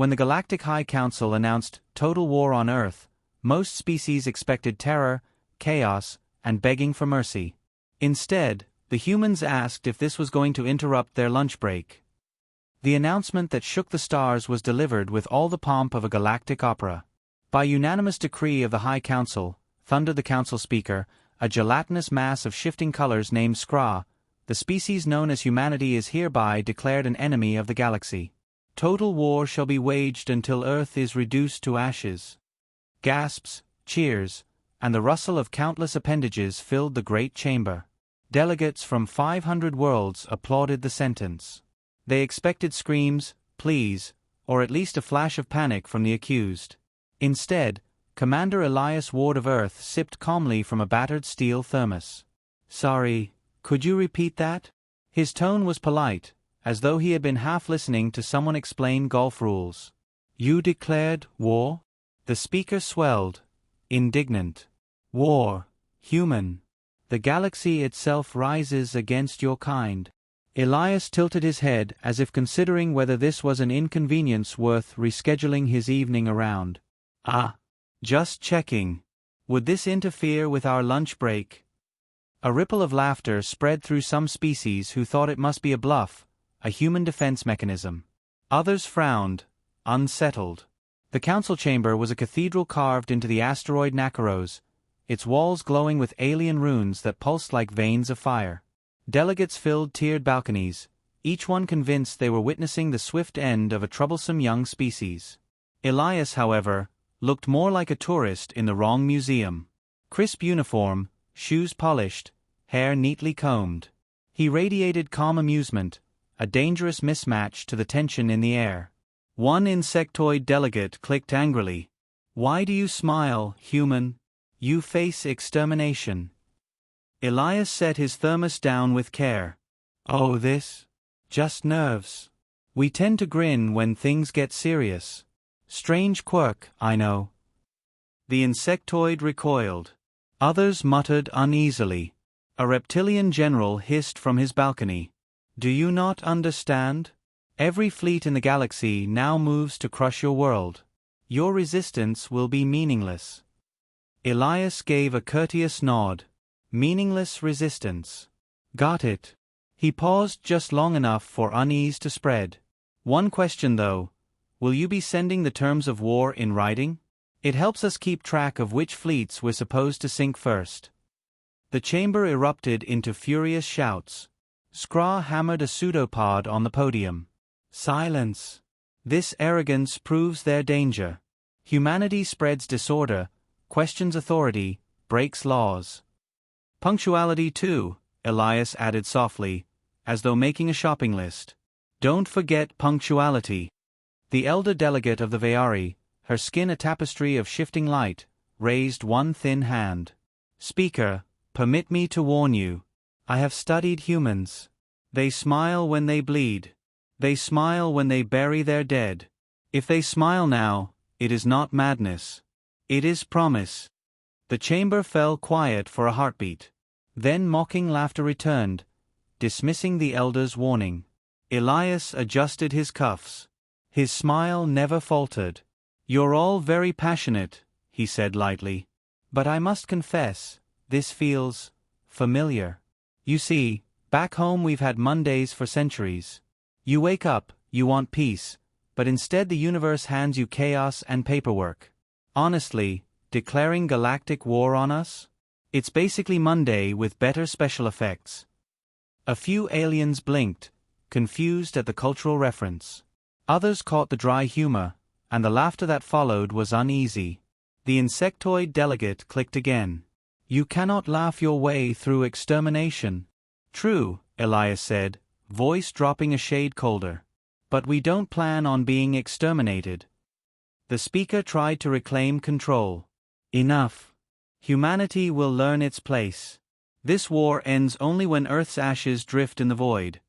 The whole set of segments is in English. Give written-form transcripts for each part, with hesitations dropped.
When the Galactic High Council announced total war on Earth, most species expected terror, chaos, and begging for mercy. Instead, the humans asked if this was going to interrupt their lunch break. The announcement that shook the stars was delivered with all the pomp of a galactic opera. By unanimous decree of the High Council, thundered the council speaker, a gelatinous mass of shifting colors named Skra, the species known as humanity is hereby declared an enemy of the galaxy. Total war shall be waged until Earth is reduced to ashes. Gasps, cheers, and the rustle of countless appendages filled the great chamber. Delegates from 500 worlds applauded the sentence. They expected screams, pleas, or at least a flash of panic from the accused. Instead, Commander Elias Ward of Earth sipped calmly from a battered steel thermos. "Sorry, could you repeat that?" His tone was polite, as though he had been half listening to someone explain golf rules. "You declared war?" The speaker swelled, indignant. "War, human. The galaxy itself rises against your kind." Elias tilted his head as if considering whether this was an inconvenience worth rescheduling his evening around. "Ah, just checking. Would this interfere with our lunch break?" A ripple of laughter spread through some species who thought it must be a bluff, a human defense mechanism. Others frowned, unsettled. The council chamber was a cathedral carved into the asteroid Nakaros, its walls glowing with alien runes that pulsed like veins of fire. Delegates filled tiered balconies, each one convinced they were witnessing the swift end of a troublesome young species. Elias, however, looked more like a tourist in the wrong museum. Crisp uniform, shoes polished, hair neatly combed. He radiated calm amusement, a dangerous mismatch to the tension in the air. One insectoid delegate clicked angrily. "Why do you smile, human? You face extermination." Elias set his thermos down with care. "Oh, this? Just nerves. We tend to grin when things get serious. Strange quirk, I know." The insectoid recoiled. Others muttered uneasily. A reptilian general hissed from his balcony. "Do you not understand? Every fleet in the galaxy now moves to crush your world. Your resistance will be meaningless." Elias gave a courteous nod. Meaningless resistance. Got it. He paused just long enough for unease to spread. "One question though. Will you be sending the terms of war in writing? It helps us keep track of which fleets we're supposed to sink first." The chamber erupted into furious shouts. Skra hammered a pseudopod on the podium. "Silence. This arrogance proves their danger. Humanity spreads disorder, questions authority, breaks laws." "Punctuality too," Elias added softly, as though making a shopping list. "Don't forget punctuality." The elder delegate of the Veari, her skin a tapestry of shifting light, raised one thin hand. "Speaker, permit me to warn you. I have studied humans. They smile when they bleed. They smile when they bury their dead. If they smile now, it is not madness. It is promise." The chamber fell quiet for a heartbeat. Then mocking laughter returned, dismissing the elder's warning. Elias adjusted his cuffs. His smile never faltered. "You're all very passionate," he said lightly. "But I must confess, this feels familiar. You see, back home we've had Mondays for centuries. You wake up, you want peace, but instead the universe hands you chaos and paperwork. Honestly, declaring galactic war on us? It's basically Monday with better special effects." A few aliens blinked, confused at the cultural reference. Others caught the dry humor, and the laughter that followed was uneasy. The insectoid delegate clicked again. "You cannot laugh your way through extermination." "True," Elias said, voice dropping a shade colder. "But we don't plan on being exterminated." The speaker tried to reclaim control. "Enough. Humanity will learn its place. This war ends only when Earth's ashes drift in the void."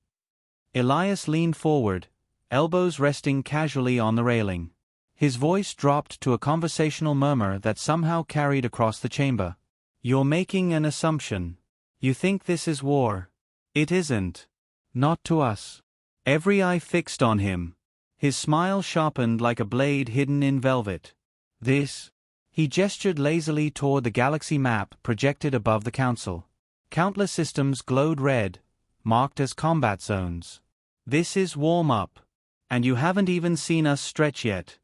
Elias leaned forward, elbows resting casually on the railing. His voice dropped to a conversational murmur that somehow carried across the chamber. "You're making an assumption. You think this is war. It isn't. Not to us." Every eye fixed on him. His smile sharpened like a blade hidden in velvet. This. He gestured lazily toward the galaxy map projected above the council. Countless systems glowed red, marked as combat zones. This is warm-up. And you haven't even seen us stretch yet.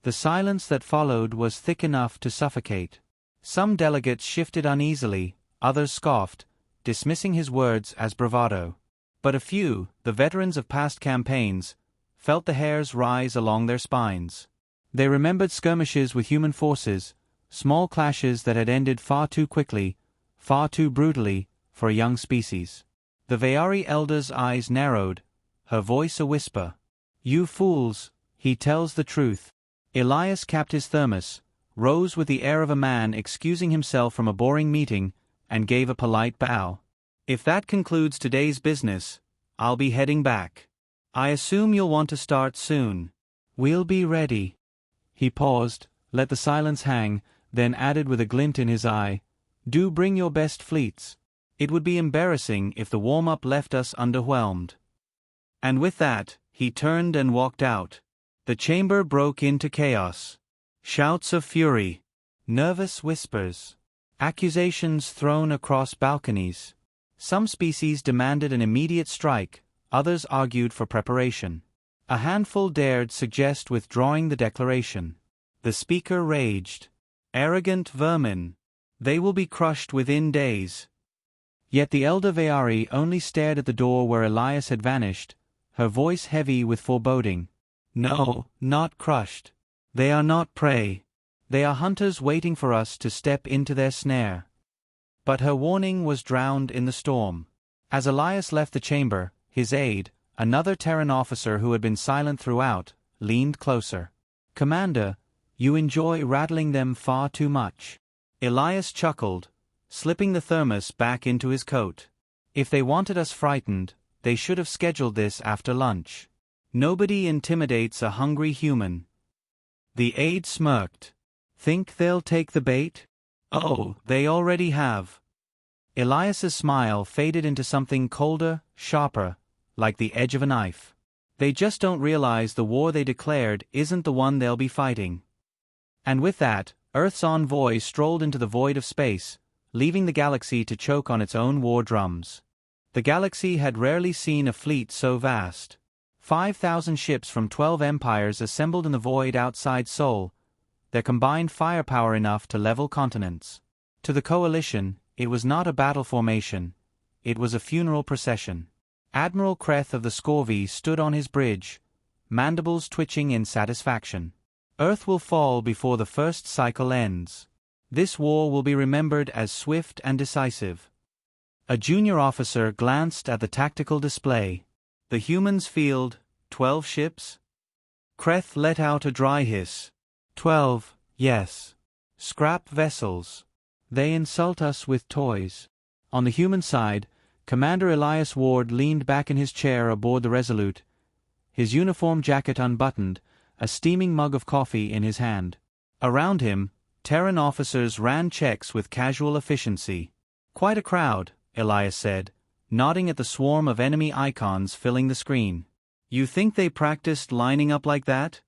The silence that followed was thick enough to suffocate. Some delegates shifted uneasily, others scoffed, dismissing his words as bravado. But a few, the veterans of past campaigns, felt the hairs rise along their spines. They remembered skirmishes with human forces, small clashes that had ended far too quickly, far too brutally, for a young species. The Veari elder's eyes narrowed, her voice a whisper. "You fools, he tells the truth." Elias capped his thermos, rose with the air of a man excusing himself from a boring meeting, and gave a polite bow. "If that concludes today's business, I'll be heading back. I assume you'll want to start soon." "We'll be ready." He paused, let the silence hang, then added with a glint in his eye, "Do bring your best fleets. It would be embarrassing if the warm-up left us underwhelmed." And with that, he turned and walked out. The chamber broke into chaos. Shouts of fury. Nervous whispers. Accusations thrown across balconies. Some species demanded an immediate strike, others argued for preparation. A handful dared suggest withdrawing the declaration. The speaker raged. "Arrogant vermin. They will be crushed within days." Yet the elder Veari only stared at the door where Elias had vanished, her voice heavy with foreboding. "No, not crushed. They are not prey. They are hunters waiting for us to step into their snare." But her warning was drowned in the storm. As Elias left the chamber, his aide, another Terran officer who had been silent throughout, leaned closer. "Commander, you enjoy rattling them far too much." Elias chuckled, slipping the thermos back into his coat. "If they wanted us frightened, they should have scheduled this after lunch. Nobody intimidates a hungry human." The aide smirked. "Think they'll take the bait?" "Oh, they already have." Elias's smile faded into something colder, sharper, like the edge of a knife. "They just don't realize the war they declared isn't the one they'll be fighting." And with that, Earth's envoy strolled into the void of space, leaving the galaxy to choke on its own war drums. The galaxy had rarely seen a fleet so vast. 5,000 ships from 12 empires assembled in the void outside Sol, their combined firepower enough to level continents. To the coalition, it was not a battle formation, it was a funeral procession. Admiral Kreth of the Scorvi stood on his bridge, mandibles twitching in satisfaction. "Earth will fall before the first cycle ends. This war will be remembered as swift and decisive." A junior officer glanced at the tactical display. "The humans field 12 ships?" Kreth let out a dry hiss. 12, yes. Scrap vessels. They insult us with toys." On the human side, Commander Elias Ward leaned back in his chair aboard the Resolute, his uniform jacket unbuttoned, a steaming mug of coffee in his hand. Around him, Terran officers ran checks with casual efficiency. "Quite a crowd," Elias said, nodding at the swarm of enemy icons filling the screen. "You think they practiced lining up like that?"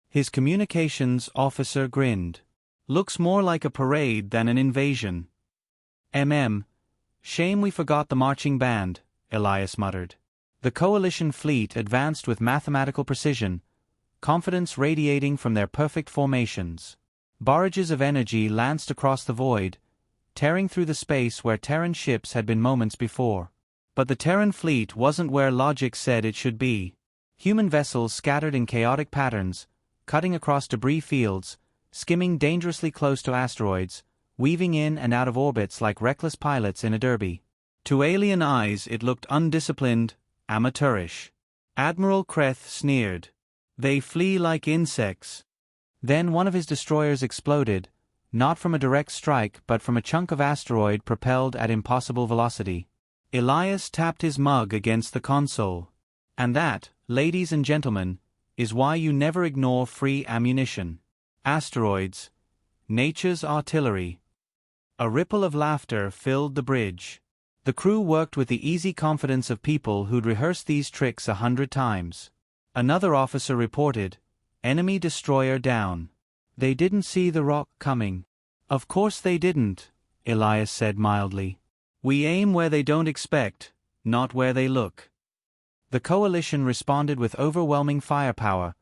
His communications officer grinned. "Looks more like a parade than an invasion." Shame we forgot the marching band," Elias muttered. The coalition fleet advanced with mathematical precision, confidence radiating from their perfect formations. Barrages of energy lanced across the void, tearing through the space where Terran ships had been moments before. But the Terran fleet wasn't where logic said it should be. Human vessels scattered in chaotic patterns, cutting across debris fields, skimming dangerously close to asteroids, weaving in and out of orbits like reckless pilots in a derby. To alien eyes it looked undisciplined, amateurish. Admiral Kreth sneered. "They flee like insects." Then one of his destroyers exploded, not from a direct strike but from a chunk of asteroid propelled at impossible velocity. Elias tapped his mug against the console. "And that, ladies and gentlemen, is why you never ignore free ammunition. Asteroids. Nature's artillery." A ripple of laughter filled the bridge. The crew worked with the easy confidence of people who'd rehearsed these tricks 100 times. Another officer reported, "Enemy destroyer down." They didn't see the rock coming. Of course they didn't, Elias said mildly. We aim where they don't expect, not where they look. The coalition responded with overwhelming firepower,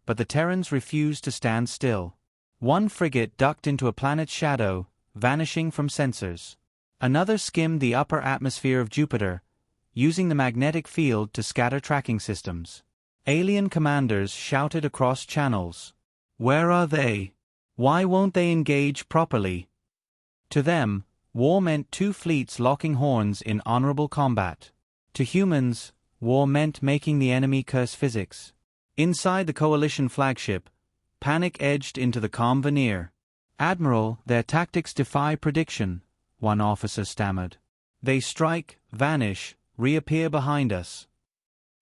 but the Terrans refused to stand still. One frigate ducked into a planet's shadow, vanishing from sensors. Another skimmed the upper atmosphere of Jupiter, using the magnetic field to scatter tracking systems. Alien commanders shouted across channels. Where are they? Why won't they engage properly? To them, war meant two fleets locking horns in honorable combat. To humans, war meant making the enemy curse physics. Inside the coalition flagship, panic edged into the calm veneer. "Admiral, their tactics defy prediction," one officer stammered. "They strike, vanish, reappear behind us."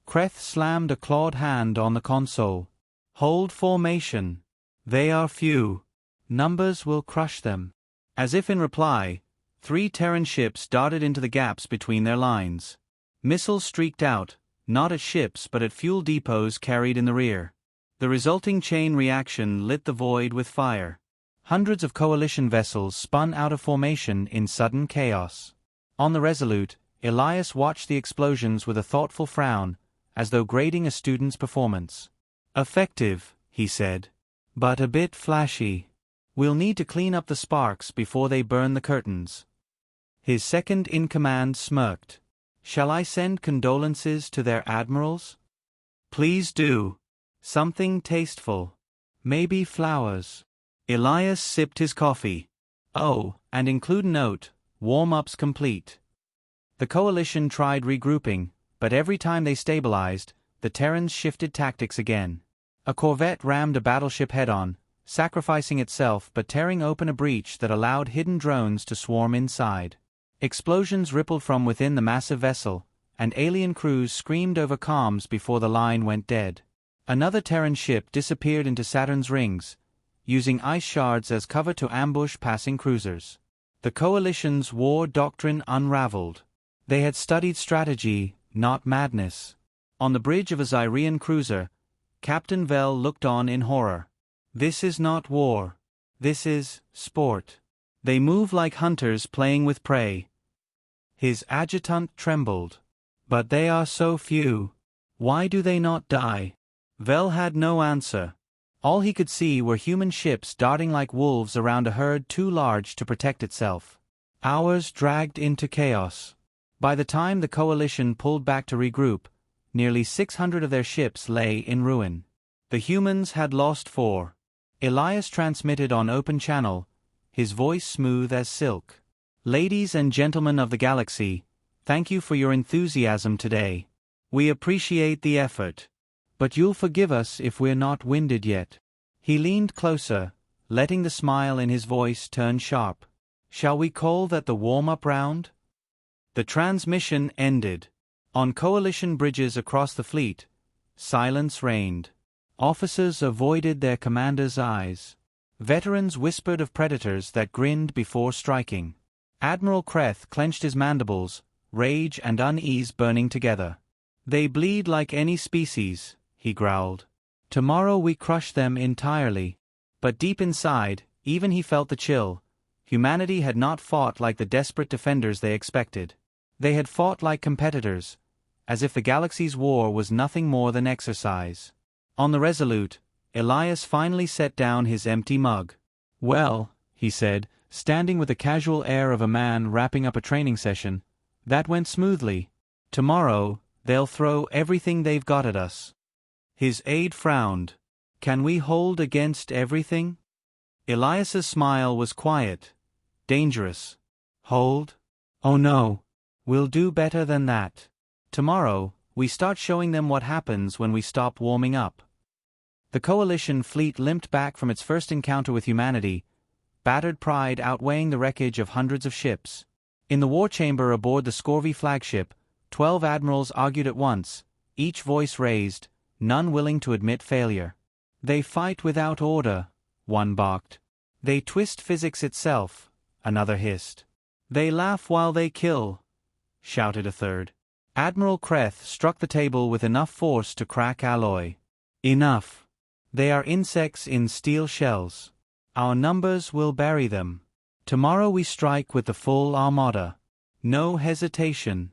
Kreth slammed a clawed hand on the console. "Hold formation. They are few. Numbers will crush them." As if in reply, 3 Terran ships darted into the gaps between their lines. Missiles streaked out, not at ships but at fuel depots carried in the rear. The resulting chain reaction lit the void with fire. Hundreds of coalition vessels spun out of formation in sudden chaos. On the Resolute, Elias watched the explosions with a thoughtful frown, as though grading a student's performance. "Effective," he said, "but a bit flashy. We'll need to clean up the sparks before they burn the curtains." His second-in-command smirked. "Shall I send condolences to their admirals?" "Please do. Something tasteful. Maybe flowers." Elias sipped his coffee. "Oh, and include note, warm-ups complete." The coalition tried regrouping, but every time they stabilized, the Terrans shifted tactics again. A corvette rammed a battleship head-on, sacrificing itself but tearing open a breach that allowed hidden drones to swarm inside. Explosions rippled from within the massive vessel, and alien crews screamed over comms before the line went dead. Another Terran ship disappeared into Saturn's rings, using ice shards as cover to ambush passing cruisers. The coalition's war doctrine unraveled. They had studied strategy, not madness. On the bridge of a Zyrian cruiser, Captain Vel looked on in horror. "This is not war. This is sport. They move like hunters playing with prey." His adjutant trembled. "But they are so few. Why do they not die?" Vel had no answer. All he could see were human ships darting like wolves around a herd too large to protect itself. Hours dragged into chaos. By the time the coalition pulled back to regroup, nearly 600 of their ships lay in ruin. The humans had lost 4. Elias transmitted on open channel, his voice smooth as silk. "Ladies and gentlemen of the galaxy, thank you for your enthusiasm today. We appreciate the effort. But you'll forgive us if we're not winded yet." He leaned closer, letting the smile in his voice turn sharp. "Shall we call that the warm-up round?" The transmission ended. On coalition bridges across the fleet, silence reigned. Officers avoided their commanders' eyes. Veterans whispered of predators that grinned before striking. Admiral Kreth clenched his mandibles, rage and unease burning together. "They bleed like any species," he growled. "Tomorrow we crush them entirely." But deep inside, even he felt the chill. Humanity had not fought like the desperate defenders they expected. They had fought like competitors, as if the galaxy's war was nothing more than exercise. On the Resolute, Elias finally set down his empty mug. "Well," he said, standing with the casual air of a man wrapping up a training session, "that went smoothly. Tomorrow, they'll throw everything they've got at us." His aide frowned. "Can we hold against everything?" Elias's smile was quiet, dangerous. "Hold? Oh no. We'll do better than that. Tomorrow, we start showing them what happens when we stop warming up." The coalition fleet limped back from its first encounter with humanity, battered pride outweighing the wreckage of hundreds of ships. In the war chamber aboard the scurvy flagship, 12 admirals argued at once, each voice raised, none willing to admit failure. "They fight without order," one barked. "They twist physics itself," another hissed. "They laugh while they kill," shouted a third. Admiral Kreth struck the table with enough force to crack alloy. Enough. They are insects in steel shells. Our numbers will bury them. Tomorrow we strike with the full armada. No hesitation.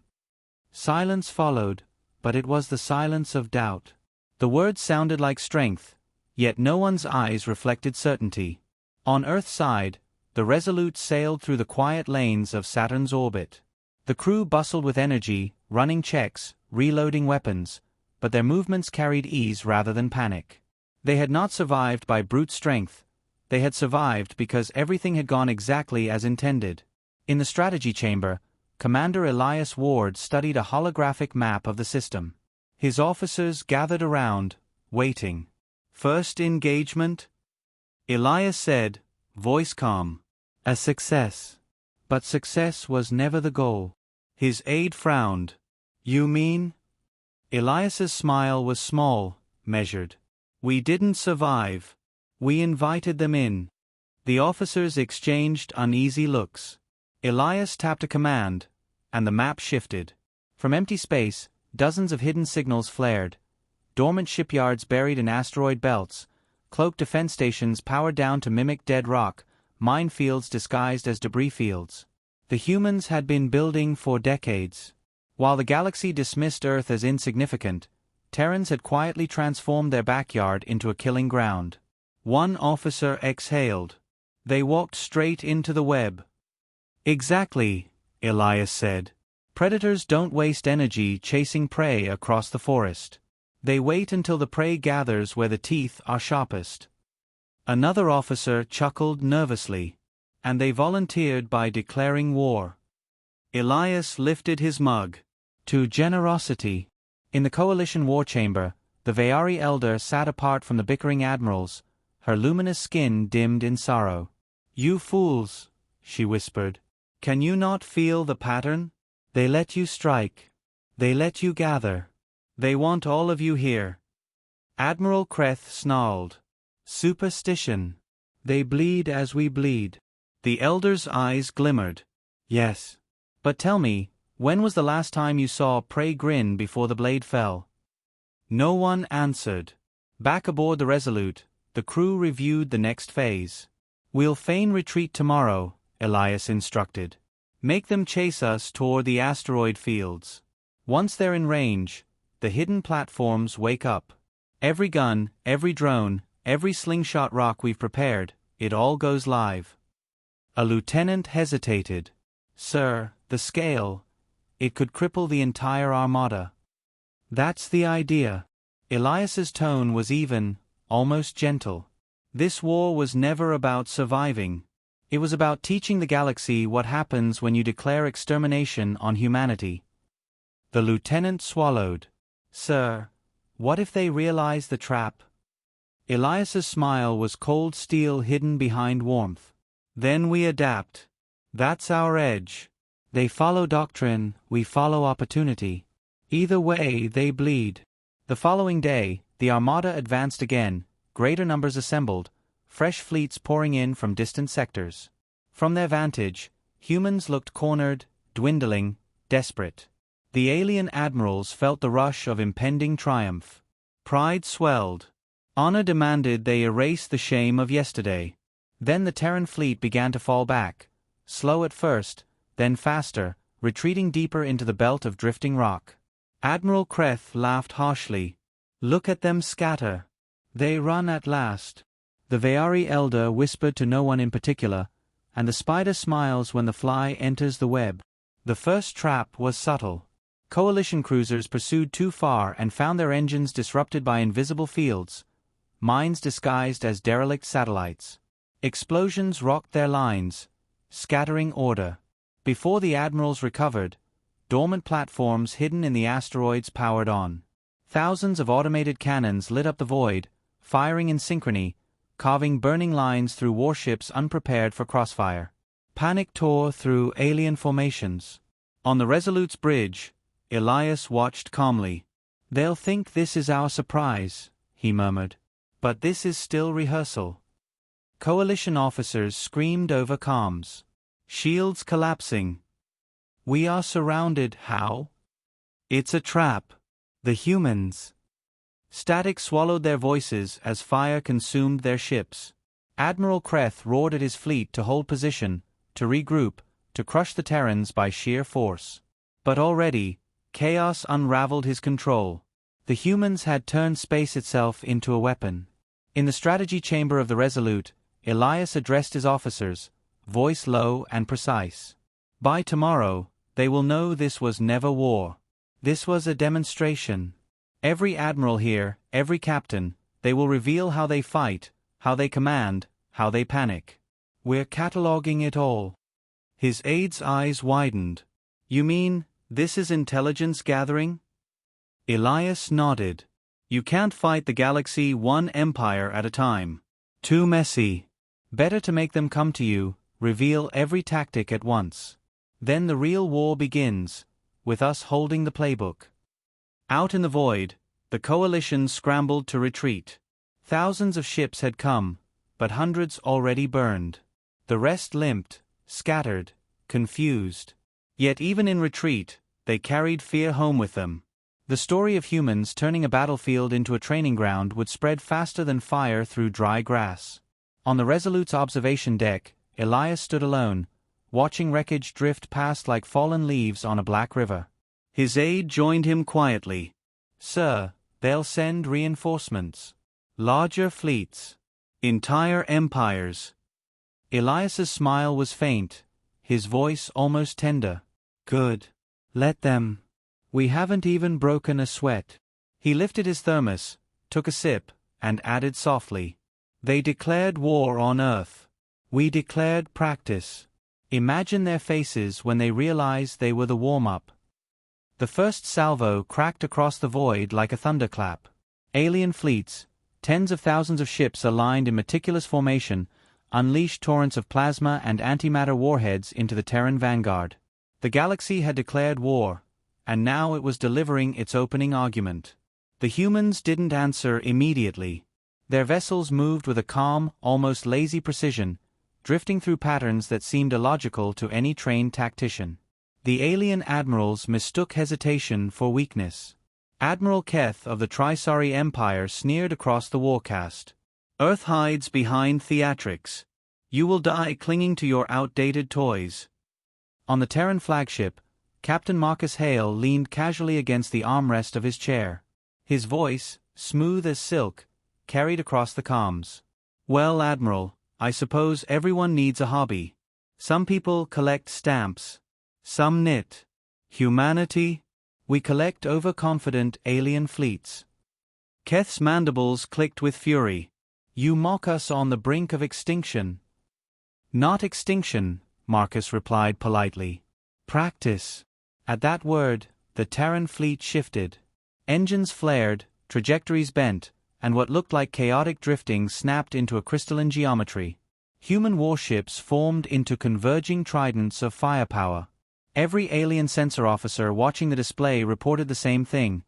Silence followed, but it was the silence of doubt. The words sounded like strength, yet no one's eyes reflected certainty. On Earth's side, the Resolute sailed through the quiet lanes of Saturn's orbit. The crew bustled with energy, running checks, reloading weapons, but their movements carried ease rather than panic. They had not survived by brute strength. They had survived because everything had gone exactly as intended. In the strategy chamber, Commander Elias Ward studied a holographic map of the system. His officers gathered around, waiting. First engagement? Elias said, voice calm. A success. But success was never the goal. His aide frowned. You mean? Elias's smile was small, measured. We didn't survive. We invited them in. The officers exchanged uneasy looks. Elias tapped a command, and the map shifted. From empty space, dozens of hidden signals flared. Dormant shipyards buried in asteroid belts, cloaked defense stations powered down to mimic dead rock, minefields disguised as debris fields. The humans had been building for decades. While the galaxy dismissed Earth as insignificant, Terrans had quietly transformed their backyard into a killing ground. One officer exhaled. They walked straight into the web. Exactly, Elias said. Predators don't waste energy chasing prey across the forest. They wait until the prey gathers where the teeth are sharpest. Another officer chuckled nervously. And they volunteered by declaring war. Elias lifted his mug. To generosity. In the coalition war chamber, the Veari elder sat apart from the bickering admirals, her luminous skin dimmed in sorrow. You fools, she whispered. Can you not feel the pattern? They let you strike. They let you gather. They want all of you here. Admiral Kreth snarled. Superstition. They bleed as we bleed. The elder's eyes glimmered. Yes. But tell me, when was the last time you saw prey grin before the blade fell? No one answered. Back aboard the Resolute, the crew reviewed the next phase. We'll feign retreat tomorrow, Elias instructed. Make them chase us toward the asteroid fields. Once they're in range, the hidden platforms wake up. Every gun, every drone, every slingshot rock we've prepared, it all goes live. A lieutenant hesitated. Sir, the scale. It could cripple the entire armada. That's the idea. Elias's tone was even, almost gentle. This war was never about surviving. It was about teaching the galaxy what happens when you declare extermination on humanity. The lieutenant swallowed. Sir, what if they realize the trap? Elias's smile was cold steel hidden behind warmth. Then we adapt. That's our edge. They follow doctrine, we follow opportunity. Either way, they bleed. The following day, the armada advanced again, greater numbers assembled, fresh fleets pouring in from distant sectors. From their vantage, humans looked cornered, dwindling, desperate. The alien admirals felt the rush of impending triumph. Pride swelled. Honor demanded they erase the shame of yesterday. Then the Terran fleet began to fall back, slow at first, then faster, retreating deeper into the belt of drifting rock. Admiral Kreth laughed harshly. Look at them scatter. They run at last. The Veari elder whispered to no one in particular, and the spider smiles when the fly enters the web. The first trap was subtle. Coalition cruisers pursued too far and found their engines disrupted by invisible fields, mines disguised as derelict satellites. Explosions rocked their lines, scattering order. Before the admirals recovered, dormant platforms hidden in the asteroids powered on. Thousands of automated cannons lit up the void, firing in synchrony, carving burning lines through warships unprepared for crossfire. Panic tore through alien formations. On the Resolute's bridge, Elias watched calmly. They'll think this is our surprise, he murmured. But this is still rehearsal. Coalition officers screamed over comms. Shields collapsing. We are surrounded, how? It's a trap. The humans. Static swallowed their voices as fire consumed their ships. Admiral Kreth roared at his fleet to hold position, to regroup, to crush the Terrans by sheer force. But already, chaos unraveled his control. The humans had turned space itself into a weapon. In the strategy chamber of the Resolute, Elias addressed his officers, voice low and precise. By tomorrow, they will know this was never war. This was a demonstration. Every admiral here, every captain, they will reveal how they fight, how they command, how they panic. We're cataloging it all. His aide's eyes widened. You mean, this is intelligence gathering? Elias nodded. You can't fight the galaxy one empire at a time. Too messy. Better to make them come to you, reveal every tactic at once. Then the real war begins, with us holding the playbook. Out in the void, the coalition scrambled to retreat. Thousands of ships had come, but hundreds already burned. The rest limped, scattered, confused. Yet even in retreat, they carried fear home with them. The story of humans turning a battlefield into a training ground would spread faster than fire through dry grass. On the Resolute's observation deck, Elias stood alone, watching wreckage drift past like fallen leaves on a black river. His aide joined him quietly. Sir, they'll send reinforcements. Larger fleets. Entire empires. Elias's smile was faint, his voice almost tender. Good. Let them. We haven't even broken a sweat. He lifted his thermos, took a sip, and added softly. They declared war on Earth. We declared practice. Imagine their faces when they realized they were the warm-up. The first salvo cracked across the void like a thunderclap. Alien fleets, tens of thousands of ships aligned in meticulous formation, unleashed torrents of plasma and antimatter warheads into the Terran vanguard. The galaxy had declared war, and now it was delivering its opening argument. The humans didn't answer immediately. Their vessels moved with a calm, almost lazy precision, drifting through patterns that seemed illogical to any trained tactician. The alien admirals mistook hesitation for weakness. Admiral Keth of the Trisari Empire sneered across the warcast. Earth hides behind theatrics. You will die clinging to your outdated toys. On the Terran flagship, Captain Marcus Hale leaned casually against the armrest of his chair. His voice, smooth as silk, carried across the comms. Well, Admiral, I suppose everyone needs a hobby. Some people collect stamps. Some knit. Humanity? We collect overconfident alien fleets. Keth's mandibles clicked with fury. You mock us on the brink of extinction. Not extinction, Marcus replied politely. Practice. At that word, the Terran fleet shifted. Engines flared, trajectories bent, and what looked like chaotic drifting snapped into a crystalline geometry. Human warships formed into converging tridents of firepower. Every alien sensor officer watching the display reported the same thing.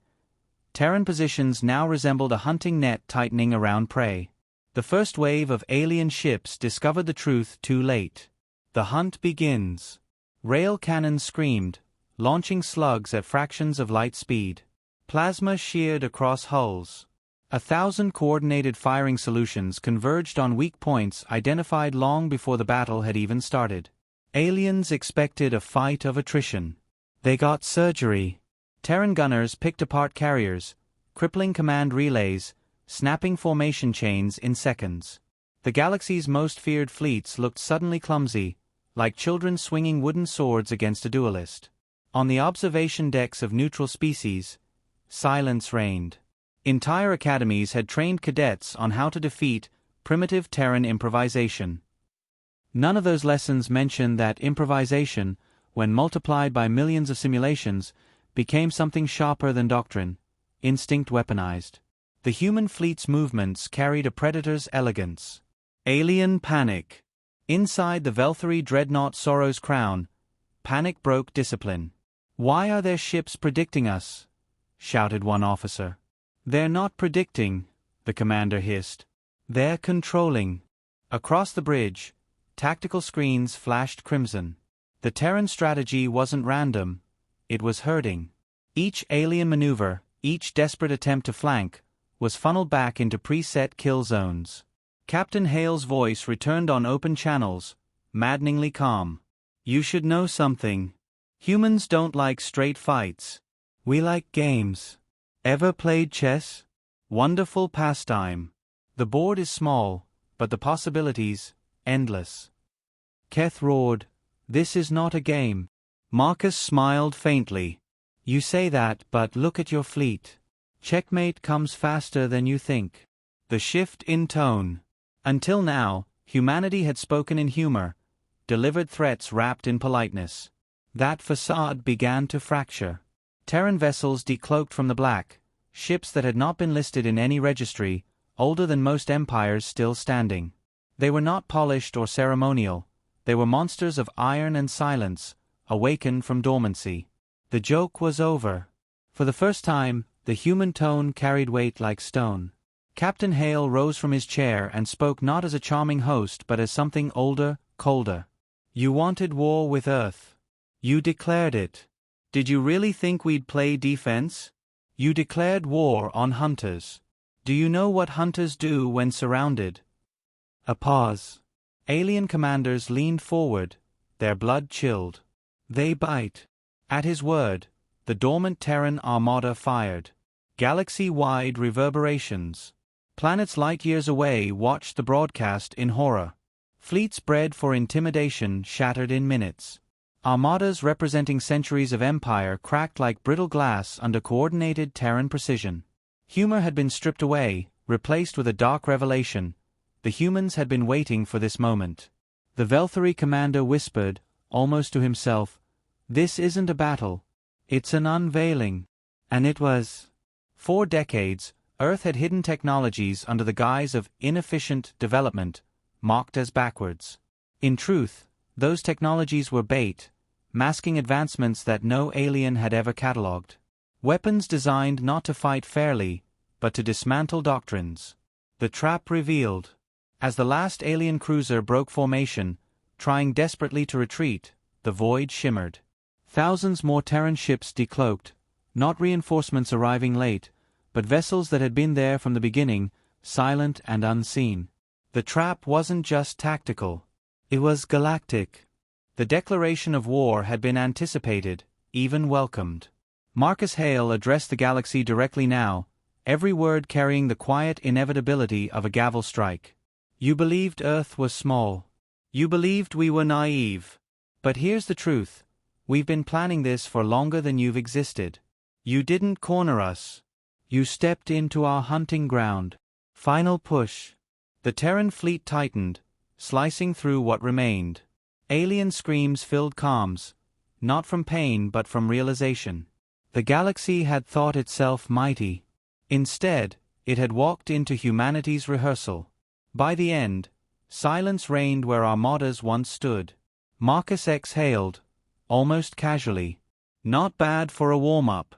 Terran positions now resembled a hunting net tightening around prey. The first wave of alien ships discovered the truth too late. The hunt begins. Rail cannons screamed, launching slugs at fractions of light speed. Plasma sheared across hulls. 1,000 coordinated firing solutions converged on weak points identified long before the battle had even started. Aliens expected a fight of attrition. They got surgery. Terran gunners picked apart carriers, crippling command relays, snapping formation chains in seconds. The galaxy's most feared fleets looked suddenly clumsy, like children swinging wooden swords against a duelist. On the observation decks of neutral species, silence reigned. Entire academies had trained cadets on how to defeat primitive Terran improvisation. None of those lessons mentioned that improvisation, when multiplied by millions of simulations, became something sharper than doctrine, instinct weaponized. The human fleet's movements carried a predator's elegance. Alien panic. Inside the Velthari dreadnought Sorrow's crown, panic broke discipline. Why are their ships predicting us? Shouted one officer. They're not predicting, the commander hissed. They're controlling. Across the bridge, tactical screens flashed crimson. The Terran strategy wasn't random, it was herding. Each alien maneuver, each desperate attempt to flank, was funneled back into preset kill zones. Captain Hale's voice returned on open channels, maddeningly calm. You should know something. Humans don't like straight fights. We like games. Ever played chess? Wonderful pastime. The board is small, but the possibilities, endless. Keth roared, "This is not a game." Marcus smiled faintly. "You say that, but look at your fleet. Checkmate comes faster than you think." The shift in tone. Until now, humanity had spoken in humor, delivered threats wrapped in politeness. That facade began to fracture. Terran vessels decloaked from the black, ships that had not been listed in any registry, older than most empires still standing. They were not polished or ceremonial, they were monsters of iron and silence, awakened from dormancy. The joke was over. For the first time, the human tone carried weight like stone. Captain Hale rose from his chair and spoke not as a charming host but as something older, colder. "You wanted war with Earth. You declared it. Did you really think we'd play defense? You declared war on hunters. Do you know what hunters do when surrounded?" A pause. Alien commanders leaned forward, their blood chilled. "They bite." At his word, the dormant Terran armada fired. Galaxy-wide reverberations. Planets light-years away watched the broadcast in horror. Fleets bred for intimidation shattered in minutes. Armadas representing centuries of empire cracked like brittle glass under coordinated Terran precision. Humor had been stripped away, replaced with a dark revelation. The humans had been waiting for this moment. The Velthari commander whispered, almost to himself, "This isn't a battle. It's an unveiling." And it was. For decades, Earth had hidden technologies under the guise of inefficient development, mocked as backwards. In truth, those technologies were bait, masking advancements that no alien had ever catalogued. Weapons designed not to fight fairly, but to dismantle doctrines. The trap revealed. As the last alien cruiser broke formation, trying desperately to retreat, the void shimmered. Thousands more Terran ships decloaked, not reinforcements arriving late, but vessels that had been there from the beginning, silent and unseen. The trap wasn't just tactical. It was galactic. The declaration of war had been anticipated, even welcomed. Marcus Hale addressed the galaxy directly now, every word carrying the quiet inevitability of a gavel strike. "You believed Earth was small. You believed we were naive. But here's the truth. We've been planning this for longer than you've existed. You didn't corner us. You stepped into our hunting ground." Final push. The Terran fleet tightened, slicing through what remained. Alien screams filled comms, not from pain but from realization. The galaxy had thought itself mighty. Instead, it had walked into humanity's rehearsal. By the end, silence reigned where armadas once stood. Marcus exhaled, almost casually. "Not bad for a warm-up.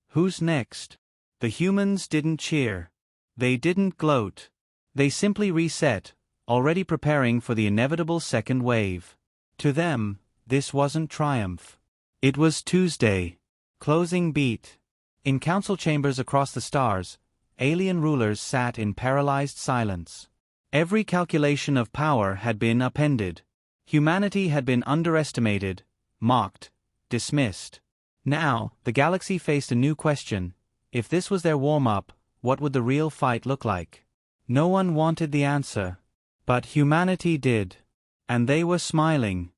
Who's next?" The humans didn't cheer. They didn't gloat. They simply reset, already preparing for the inevitable second wave. To them, this wasn't triumph. It was Tuesday. Closing beat. In council chambers across the stars, alien rulers sat in paralyzed silence. Every calculation of power had been upended. Humanity had been underestimated, mocked, dismissed. Now, the galaxy faced a new question. If this was their warm-up, what would the real fight look like? No one wanted the answer. But humanity did. And they were smiling.